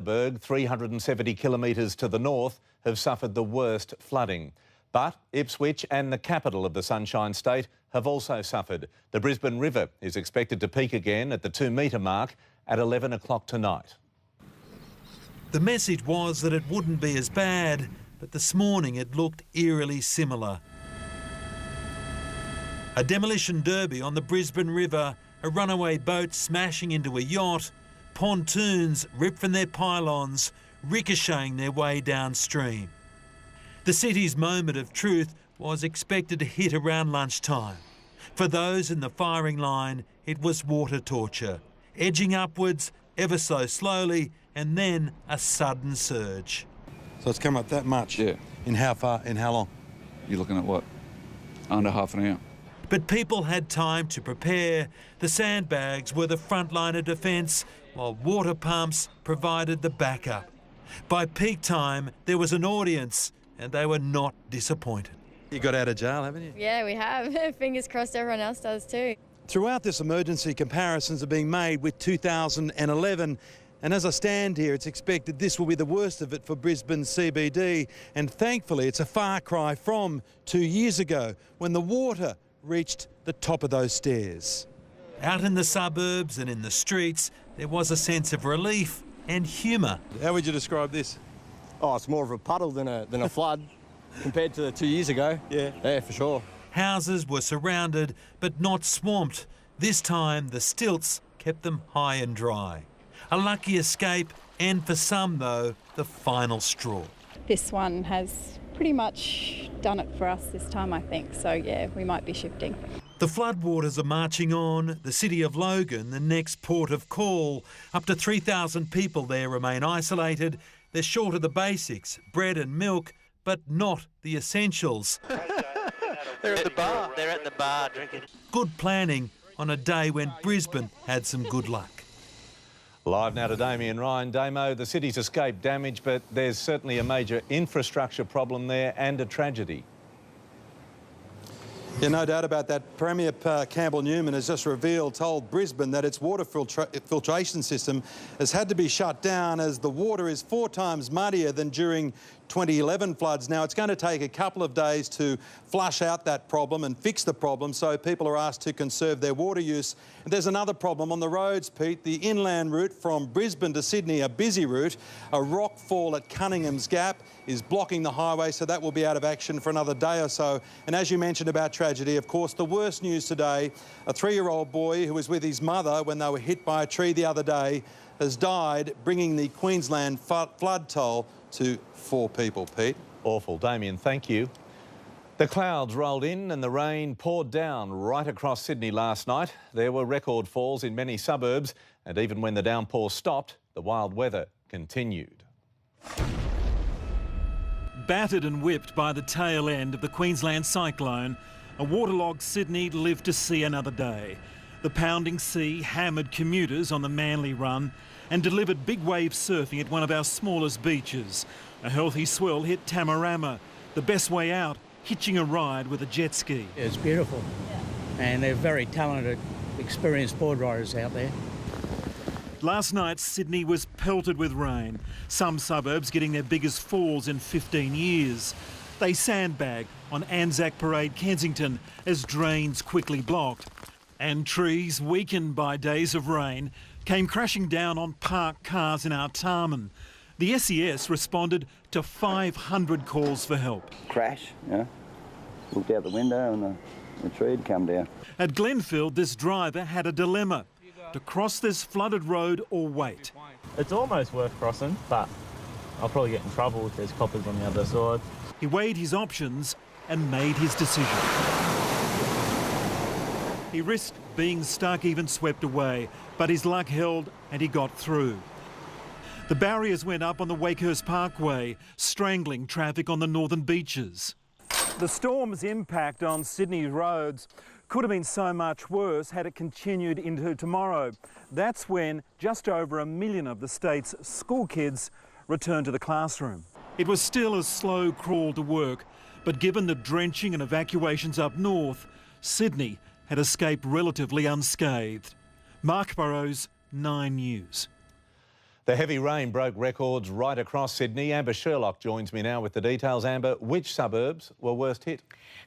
Berg, 370 kilometres to the north, have suffered the worst flooding. But Ipswich and the capital of the Sunshine State have also suffered. The Brisbane River is expected to peak again at the 2-metre mark at 11 o'clock tonight. The message was that it wouldn't be as bad, but this morning it looked eerily similar. A demolition derby on the Brisbane River, a runaway boat smashing into a yacht, pontoons ripped from their pylons, ricocheting their way downstream. The city's moment of truth was expected to hit around lunchtime. For those in the firing line, it was water torture, edging upwards ever so slowly, and then a sudden surge. So it's come up that much? Yeah. In how far, in how long? You're looking at what? Under half an hour. But people had time to prepare. The sandbags were the front line of defence, while water pumps provided the backup. By peak time, there was an audience, and they were not disappointed. You got out of jail, haven't you? Yeah, we have. Fingers crossed everyone else does too. Throughout this emergency, comparisons are being made with 2011. And as I stand here, it's expected this will be the worst of it for Brisbane CBD. And thankfully, it's a far cry from 2 years ago when the water reached the top of those stairs. Out in the suburbs and in the streets, there was a sense of relief and humour. How would you describe this? Oh, it's more of a puddle than a flood compared to 2 years ago. Yeah, for sure. Houses were surrounded but not swamped. This time, the stilts kept them high and dry. A lucky escape, and for some, though, the final straw. This one has pretty much done it for us this time, I think. So, yeah, we might be shifting. The floodwaters are marching on. The city of Logan, the next port of call. Up to 3,000 people there remain isolated. They're short of the basics, bread and milk, but not the essentials. They're at the bar. They're at the bar drinking. Good planning on a day when Brisbane had some good luck. Live now to Damien Ryan. Damo, the city's escaped damage, but there's certainly a major infrastructure problem there and a tragedy. Yeah, no doubt about that. Premier Campbell Newman has just told Brisbane that its water filtration system has had to be shut down as the water is 4 times muddier than during 2011 floods. Now, it's going to take a couple of days to flush out that problem and fix the problem, so people are asked to conserve their water use. And there's another problem on the roads, Pete. The inland route from Brisbane to Sydney, a busy route, a rock fall at Cunningham's Gap is blocking the highway, so that will be out of action for another day or so. And as you mentioned about tragedy, of course, the worst news today, a 3-year-old boy who was with his mother when they were hit by a tree the other day has died, bringing the Queensland flood toll to 4 people, Pete. Awful. Damien, thank you. The clouds rolled in and the rain poured down right across Sydney last night. There were record falls in many suburbs, and even when the downpour stopped, the wild weather continued. Battered and whipped by the tail end of the Queensland cyclone, a waterlogged Sydney lived to see another day. The pounding sea hammered commuters on the Manly Run and delivered big wave surfing at one of our smallest beaches. A healthy swell hit Tamarama. The best way out, hitching a ride with a jet ski. It's beautiful. And they're very talented, experienced board riders out there. Last night, Sydney was pelted with rain. Some suburbs getting their biggest falls in 15 years. They sandbagged on Anzac Parade, Kensington, as drains quickly blocked. And trees, weakened by days of rain, came crashing down on parked cars in Artarmon. The SES responded to 500 calls for help. Crash, yeah. Looked out the window and the tree had come down. At Glenfield, this driver had a dilemma: to cross this flooded road or wait. It's almost worth crossing, but I'll probably get in trouble if there's coppers on the other side. He weighed his options and made his decision. He risked being stuck, even swept away, but his luck held and he got through. The barriers went up on the Wakehurst Parkway, strangling traffic on the northern beaches. The storm's impact on Sydney's roads could have been so much worse had it continued into tomorrow. That's when just over 1 million of the state's school kids returned to the classroom. It was still a slow crawl to work, but given the drenching and evacuations up north, Sydney had escaped relatively unscathed. Mark Burrows, 9 News. The heavy rain broke records right across Sydney. Amber Sherlock joins me now with the details. Amber, which suburbs were worst hit?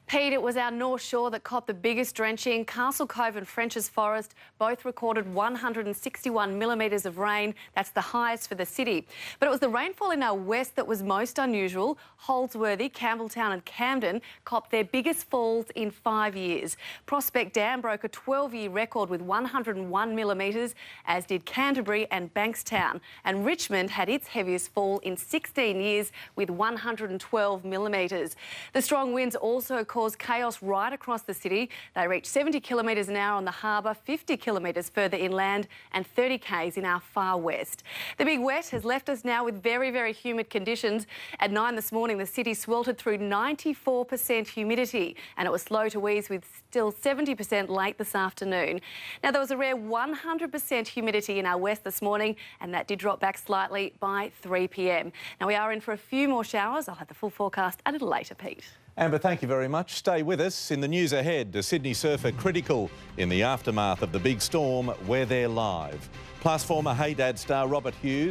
Pete, it was our North Shore that copped the biggest drenching. Castle Cove and French's Forest both recorded 161 millimetres of rain. That's the highest for the city. But it was the rainfall in our west that was most unusual. Holsworthy, Campbelltown and Camden copped their biggest falls in 5 years. Prospect Dam broke a 12-year record with 101 millimetres, as did Canterbury and Bankstown. And Richmond had its heaviest fall in 16 years with 112 millimetres. The strong winds also caused chaos right across the city. They reached 70 kilometres an hour on the harbour, 50 kilometres further inland and 30 k's in our far west. The big wet has left us now with very, very humid conditions. At 9 this morning, the city sweltered through 94% humidity, and it was slow to ease with still 70% late this afternoon. Now, there was a rare 100% humidity in our west this morning, and that did drop back slightly by 3 p.m. Now, we are in for a few more showers. I'll have the full forecast a little later, Pete. Amber, thank you very much. Stay with us. In the news ahead, a Sydney surfer critical in the aftermath of the big storm. We're there live. Plus, former Hey Dad star Robert Hughes